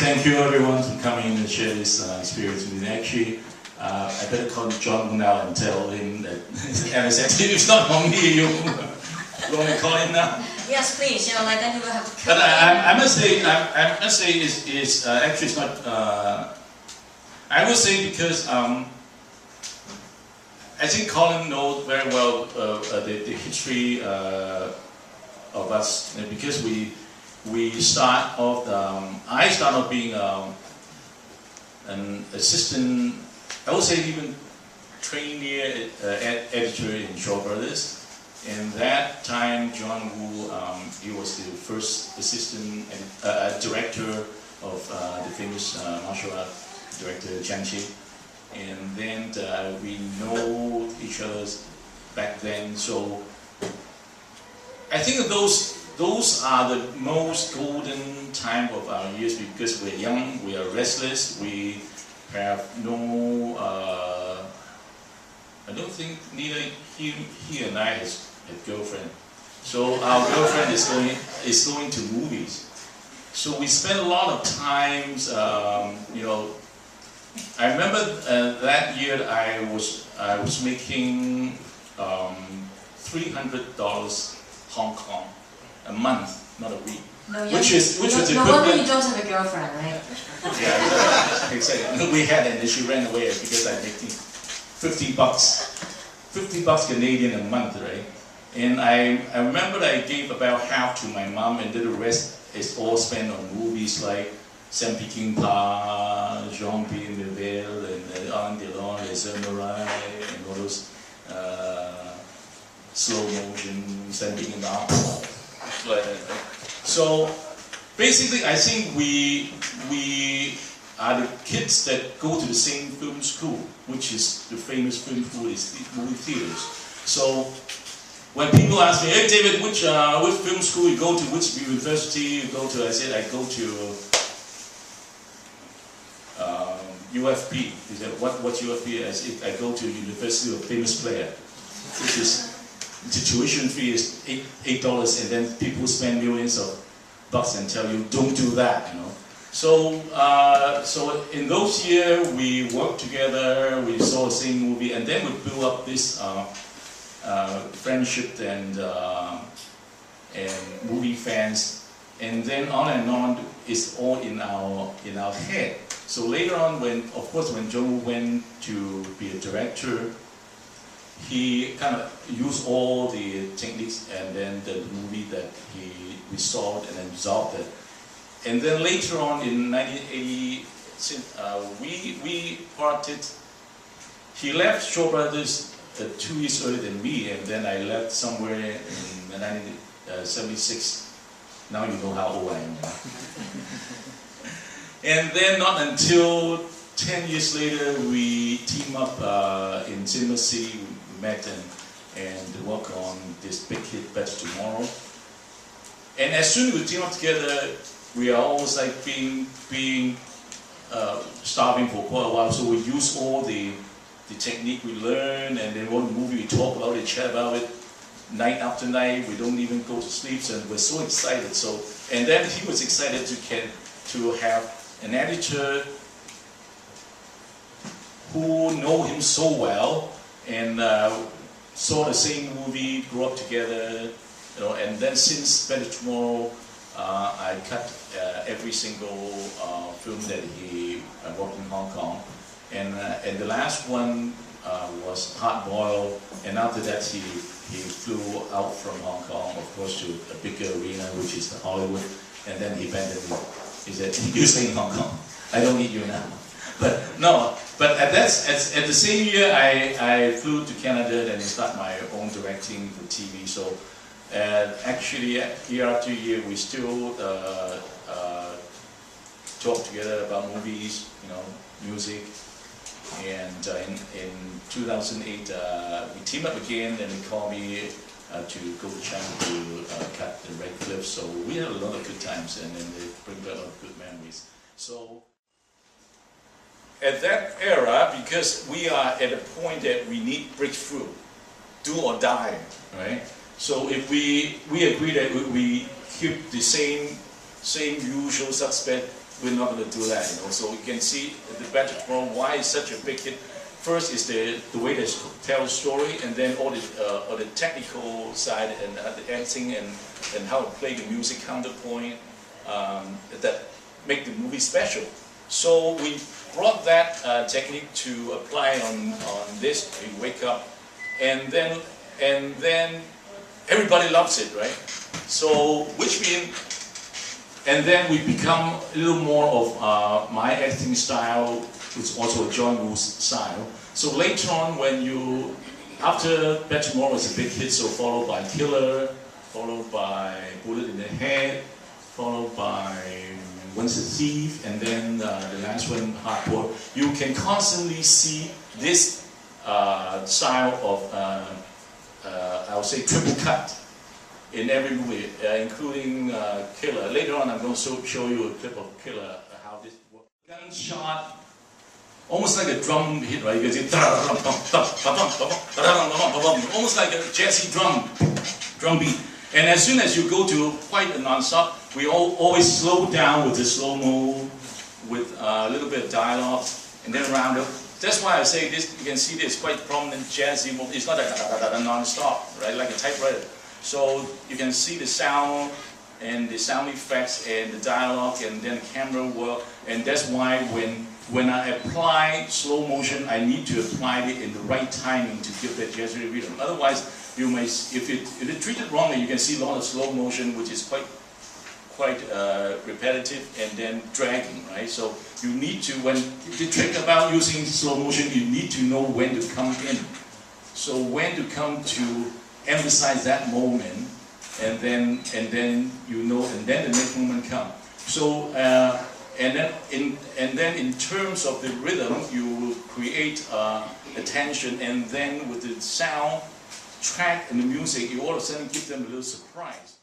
Thank you everyone for coming and share this experience with me. Actually, I better call John now and tell him that it's not for me. You want me to call him now? Yes, please. You know, like then you will have to. But I must say, is actually it's not. I would say because I think Colin knows very well the history of us, because we start off. I started off being an assistant. I would say even trainee editor in Shaw Brothers. And that time, John Woo, he was the first assistant director of the famous martial art director Jiang Qi. And then we know each other back then. So I think those are the most golden time of our years, because we're young, we are restless, we have no. I don't think neither he and I has a girlfriend. So our girlfriend is going to movies. So we spend a lot of times, you know. I remember that year I was making $300 Hong Kong a month, not a week. No, which was equivalent. No wonder you don't have a girlfriend, right? Yeah, exactly. We had, and she ran away because I made $50 Canadian a month, right? And I remember I gave about half to my mom, and then the rest is all spent on movies like Sam Peckinpah, Jean-Pierre Melville, and Alain Delon, Les Samurai, and all those slow motion Sam Peckinpah. So basically, I think we are the kids that go to the same film school, which is the famous film school is movie theaters. So when people ask me, hey David, which film school you go to, which university you go to, I said I go to UFP. He said, what's UFP? I said, I go to University of Famous Player, which is the tuition fee is $8, and then people spend millions of bucks and tell you don't do that, you know. So so in those years we worked together, we saw the same movie, and then we built up this friendship and movie fans, and then on it's all in our head. So later on, when John went to be a director, he kind of used all the techniques and then the movie that he resolved and then resolved it. And then later on in 1980, we parted. He left Shaw Brothers 2 years earlier than me, and then I left somewhere in 1976. Now you know how old I am. And then not until 10 years later, we teamed up in Cinema City. We met and worked on this big hit, Better Tomorrow. And as soon as we team up together, we are almost like being starving for quite a while. So we use all the technique we learned, and then one movie we talk about it, chat about it, night after night. We don't even go to sleep, and we're so excited. So, and then he was excited to have an editor who know him so well and saw the same movie, grew up together, you know. And then since Better Tomorrow, I cut every single film that he worked in Hong Kong, and the last one was Hard Boiled, and after that he flew out from Hong Kong, of course, to a bigger arena, which is Hollywood, and then he abandoned me. He said, "You stay in Hong Kong. I don't need you now." But no. But at the same year, I flew to Canada and started my own directing for TV. So. Actually, year after year, we still talk together about movies, you know, music. And in 2008, we teamed up again, and they called me to go to China to cut the Red Cliff. So we had a lot of good times, and then they bring back a lot of good memories. So at that era, because we are at a point that we need breakthrough, do or die, right? So if we agree that we keep the same usual suspect, we're not going to do that, you know. So you can see the Better Tomorrow, why it's such a big hit. First is the way they tell the story, and then all the technical side and the editing and how to play the music counterpoint that make the movie special. So we brought that technique to apply on this. We wake up, and then everybody loves it, right? So which means, and then we become a little more of my editing style, which is also John Woo's style. So later on, when you, after Better Tomorrow was a big hit, so followed by Killer, followed by Bullet in the Head, followed by Once a Thief, and then the last one, Hardcore, you can constantly see this style of, I would say, triple cut in every movie, including Killer. Later on, I'm going to show you a clip of Killer, how this works. Gunshot, almost like a drum hit, right? You can see, almost like a jazzy drum beat. And as soon as you go to quite a non-stop, we always slow down with the slow-mo, with a little bit of dialogue, and then round up. That's why I say this, you can see this quite prominent jazzy move. It's not a non-stop, right? Like a typewriter. So you can see the sound and the sound effects and the dialogue and then camera work. And that's why when I apply slow motion, I need to apply it in the right timing to give that jazzy rhythm. Otherwise, you may, if you treat it wrongly, you can see a lot of slow motion, which is quite repetitive and then dragging, right? So you need to, when the trick about using slow motion, you need to know when to come in. So when to come to emphasize that moment, and then you know, and then the next moment come. So and then in terms of the rhythm, you will create a tension, and then with the sound track and the music, you all of a sudden give them a little surprise.